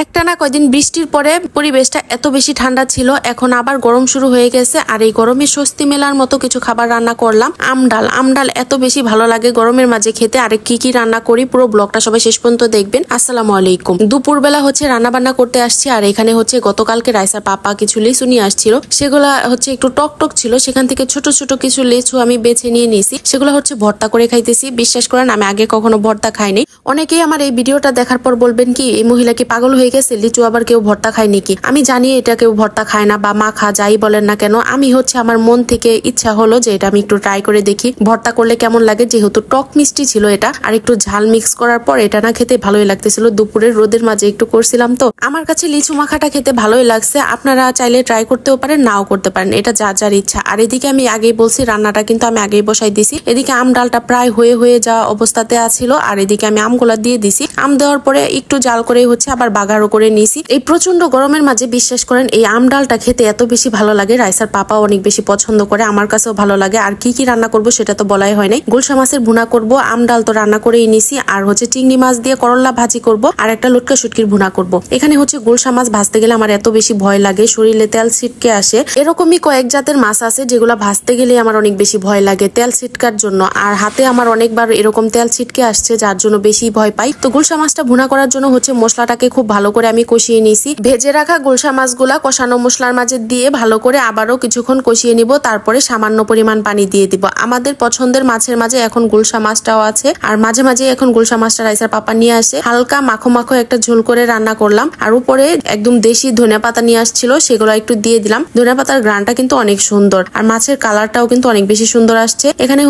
একটানা কয়দিন বৃষ্টির পরে পরিবেশটা এত বেশি ঠান্ডা ছিল, এখন আবার গরম শুরু হয়ে গেছে। আর এই গরমে স্বস্তি মেলার মতো কিছু খাবার রান্না করলাম। আমডাল এত বেশি ভালো লাগে গরমের মাঝে খেতে। আর কি রান্না করি পুরো ব্লগটা সবাই শেষ পর্যন্ত দেখবেন। আসসালামু আলাইকুম। দুপুরবেলা রান্না বান্না করতে আসছি। আর এখানে গতকালকে রাইসার পাপা কিছু লিচু নিয়ে আসছিল, সেগুলা একটু টক ছিল। সেখান থেকে ছোট ছোট কিছু লিচু আমি বেছে নিয়ে নিয়েছি, সেগুলো ভর্তা করে খাইতেছি। বিশ্বাস করেন আমি আগে কখনো ভর্তা খাইনি। অনেকেই আমার এই ভিডিওটা দেখার পর বলবেন কি এই মহিলা কি পাগল হয়ে গেছে, লিচু আবার কেউ ভর্তা খায় নাকি। আমি জানি এটা কেউ ভর্তা খায় না বা মাখা যাই বলেন না কেন, আমি আমার মন থেকে ইচ্ছা হলো যে এটা আমি একটু ট্রাই করে দেখি ভর্তা করলে কেমন লাগে। যেহেতু টক মিষ্টি ছিল এটা, আর একটু ঝাল মিক্স করার পর এটা না খেতে ভালোই লাগতেছিল। দুপুরের রোদের মাঝে একটু করছিলাম তো আমার কাছে লিচু মাখাটা খেতে ভালোই লাগছে। আপনারা চাইলে ট্রাই করতেও পারেন, নাও করতে পারেন, এটা যার যার ইচ্ছা। আর এদিকে আমি আগেই বলছি রান্নাটা কিন্তু আমি আগেই বসাই দিছি। এদিকে আম ডালটা প্রায় হয়ে যাওয়া অবস্থাতে আছিল, আর এদিকে আমি আমগুলা দিয়ে দিছি। আম দেওয়ার পরে একটু জাল করে আবার বাগারও করে নিয়েছি। এই প্রচন্ড গরমের মাঝে বিশ্বাস করেন এই আম ডালটা খেতে এত বেশি ভালো লাগে। রাইসার পাপা অনেক বেশি পছন্দ করে, আমার কাছেও ভালো লাগে। আর কি রান্না করব সেটা তো বলাই হয় নাই। গুলশা মাছের ভুনা করব, আম ডাল তো রান্না করেই নিছি। আর চিংড়ি মাছ দিয়ে করলা ভাজি করব, আর একটা লটকা শুটকির ভুনা করব। এখানে গুলশা মাছ ভাজতে গেলে আমার এত বেশি ভয় লাগে, শরীরে তেল ছিটকে আসে। এরকমই কয়েক জাতের মাছ আছে যেগুলো ভাজতে গেলে আমার অনেক বেশি ভয় লাগে তেল ছিটকার জন্য। আর হাতে আমার অনেকবার এরকম তেল ছিটকে আসছে, যার জন্য বেশি ভয় পাই। তো গুলশা মাছটা ভুনা করার জন্য মশলাটাকে খুব ভালো করে আমি কষিয়ে নিয়েছি। ভেজে রাখা গুলশা মাছগুলা কষানো মশলার মাঝে দিয়ে ভালো করে আবারও কিছুক্ষণ কষিয়ে নিব। তারপরে সামান্য পরিমাণ পানি দিয়ে দিব। আমাদের পছন্দের মাছের মাঝে এখন গুলশা মাছটাও আছে। আর মাঝে মাঝে এখন গুলশা মাছটা রাইসার পাপা নিয়ে আসে। হালকা মাখো মাখো একটা ঝোল করে রান্না করলাম। আর উপরে একদম দেশি ধনিয়া পাতা নিয়ে আসছিল, সেগুলো একটু দিয়ে দিলাম। ধনিয়া পাতার গ্রানটা কিন্তু অনেক সুন্দর, আর মাছের কালারটাও কিন্তু অনেক বেশি সুন্দর আসছে। এখানে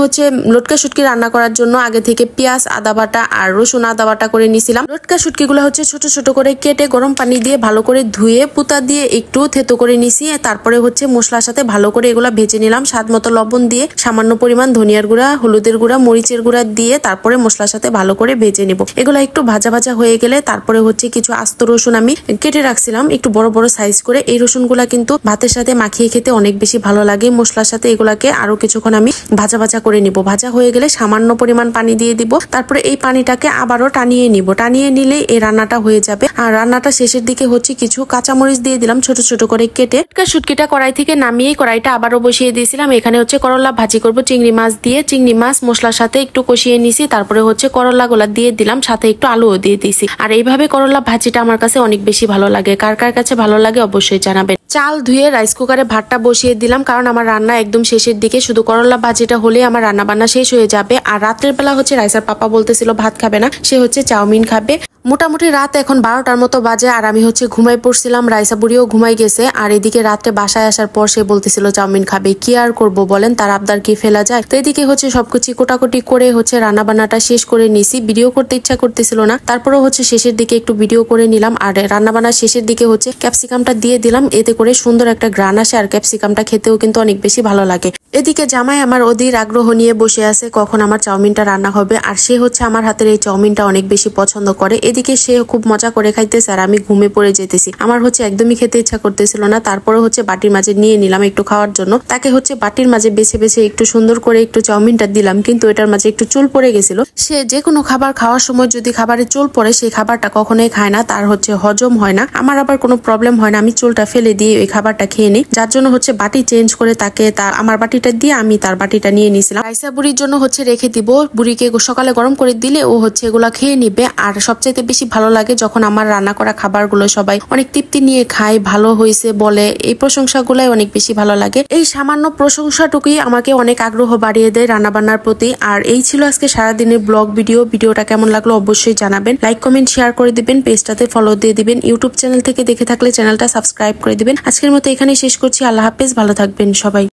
লটকা শুটকি রান্না করার জন্য আগে থেকে পেঁয়াজ আদা বাটা আর রসুন আদা বাটা করে নিয়েছিলাম। লটকা শুটকি গুলো ছোট ছোট করে কেটে গরম পানি দিয়ে ভালো করে ধুয়ে পুতা দিয়ে একটু থেতো করে নিছি। তারপরে মশলার সাথে ভালো করে এগুলা ভেজে নিলাম। স্বাদ মতো লবণ দিয়ে সামান্য পরিমাণ ধনিয়ার গুঁড়া, হলুদের গুঁড়া, মরিচের গুঁড়া দিয়ে তারপরে মশলার সাথে ভালো করে ভেজে নিব। এগুলা একটু ভাজা ভাজা হয়ে গেলে তারপরে কিছু আস্ত রসুন আমি কেটে রাখছিলাম একটু বড় বড় সাইজ করে। এই রসুন গুলা কিন্তু ভাতের সাথে মাখিয়ে খেতে অনেক বেশি ভালো লাগে। মশলার সাথে এগুলাকে আরো কিছুক্ষণ আমি ভাজা ভাজা করে নিব। ভাজা হয়ে গেলে সামান্য পরিমাণ পানি দিয়ে দিব। তারপরে এই পানিটাকে আবারও টানিয়ে নিব। টানিয়ে নিলে এই রান্নাটা হয়ে যাবে। আর রান্নাটা শেষের দিকে কিছু কাঁচামরিচ দিয়ে দিলাম ছোট ছোট করে কেটে। শুটকিটা কড়াই থেকে নামিয়ে কড়াইটা আবারও বসিয়ে দিয়েছিলাম। এখানে করলা ভাজি করব চিংড়ি মাছ দিয়ে। চিংড়ি মাছ মশলার সাথে একটু কষিয়ে নিছি। তারপরে করলা গোলা দিয়ে দিলাম, সাথে একটু আলুও দিয়ে দিয়েছি। আর এইভাবে করলা ভাজিটা আমার কাছে অনেক বেশি ভালো লাগে। কার কার কাছে ভালো লাগে অবশ্যই জানাবেন। চাল ধুয়ে রাইস কুকারে ভাতটা বসিয়ে দিলাম, কারণ আমার রান্না একদম শেষের দিকে। শুধু করলা ভাজিটা হলে আমার রান্না বান্না শেষ হয়ে যাবে। আর রাত্রের বেলা রাইসার পাপা বলতেছিল ভাত খাবে না, সে চাউমিন খাবে। মোটামুটি রাত এখন 12টার মতো বাজে, আর আমি ঘুমাই পড়ছিলাম। রাইসা বুড়িও ঘুমাই গেছে। আর এদিকে রাত্রে বাসায় আসার পর সে বলতেছিল চাউমিন খাবে। কি আর করবো বলেন, তার আবদার কি ফেলা যায়। তো এদিকে সবকিছু কোটাকুটি করে রান্না বান্নাটা শেষ করে নিছি। ভিডিও করতে ইচ্ছা করতেছিল না, তারপরেও শেষের দিকে একটু ভিডিও করে নিলাম। আর রান্না বান্নার শেষের দিকে ক্যাপসিকামটা দিয়ে দিলাম, এতে করে সুন্দর একটা গ্রান আসে। আর ক্যাপসিকামটা খেতেও কিন্তু অনেক বেশি ভালো লাগে। এদিকে জামাই আমার অধীর আগ্রহ নিয়ে বসে আছে কখন আমার চাউমিনটা রান্না হবে। আর সে আমার হাতের এই চাউমিনটা অনেক বেশি পছন্দ করে। এদিকে সে খুব মজা করে খাইতেছে, আর আমি ঘুমে পড়ে যেতেছি। আমার একদমই খেতে ইচ্ছা করতেছিল না। তারপরে বাটির মাঝে নিয়ে নিলাম একটু খাওয়ার জন্য। তাকে বাটির মাঝে বেছে বেছে একটু সুন্দর করে একটু চাউমিনটা দিলাম, কিন্তু এটার মাঝে একটু চুল পড়ে গেছিল। সে যে কোনো খাবার খাওয়ার সময় যদি খাবারে চুল পড়ে, সেই খাবারটা কখনোই খায় না, তার হজম হয় না। আমার আবার কোনো প্রবলেম হয় না, আমি চুলটা ফেলে দিয়ে ওই খাবারটা খেয়ে নিই। যার জন্য বাটি চেঞ্জ করে তাকে আমার বাটিটা দিয়ে আমি তার বাটিটা নিয়ে নিয়েছিলাম। রাইসা বুড়ির জন্য রেখে দিব। বুড়িকে সকালে গরম করে দিলে ও এগুলা খেয়ে নিবে। আর সবচাইতে বেশি ভালো লাগে যখন আমার রান্না করা খাবারগুলো সবাই অনেক তৃপ্তি নিয়ে খায়, ভালো হয়েছে বলে। এই প্রশংসাগুলাই অনেক বেশি ভালো লাগে। এই সামান্য প্রশংসাটুকুই আমাকে অনেক আগ্রহ বাড়িয়ে দেয় রান্না বান্নার প্রতি। আর এই ছিল আজকে সারাদিনের ব্লগ ভিডিও। ভিডিওটা কেমন লাগলো অবশ্যই জানাবেন। লাইক কমেন্ট শেয়ার করে দিবেন, পেজটাতে ফলো দিয়ে দিবেন। ইউটিউব চ্যানেল থেকে দেখে থাকলে চ্যানেলটা সাবস্ক্রাইব করে দিবেন। আজকের মতো এখানে শেষ করছি। আল্লাহ হাফেজ, ভালো থাকবেন সবাই।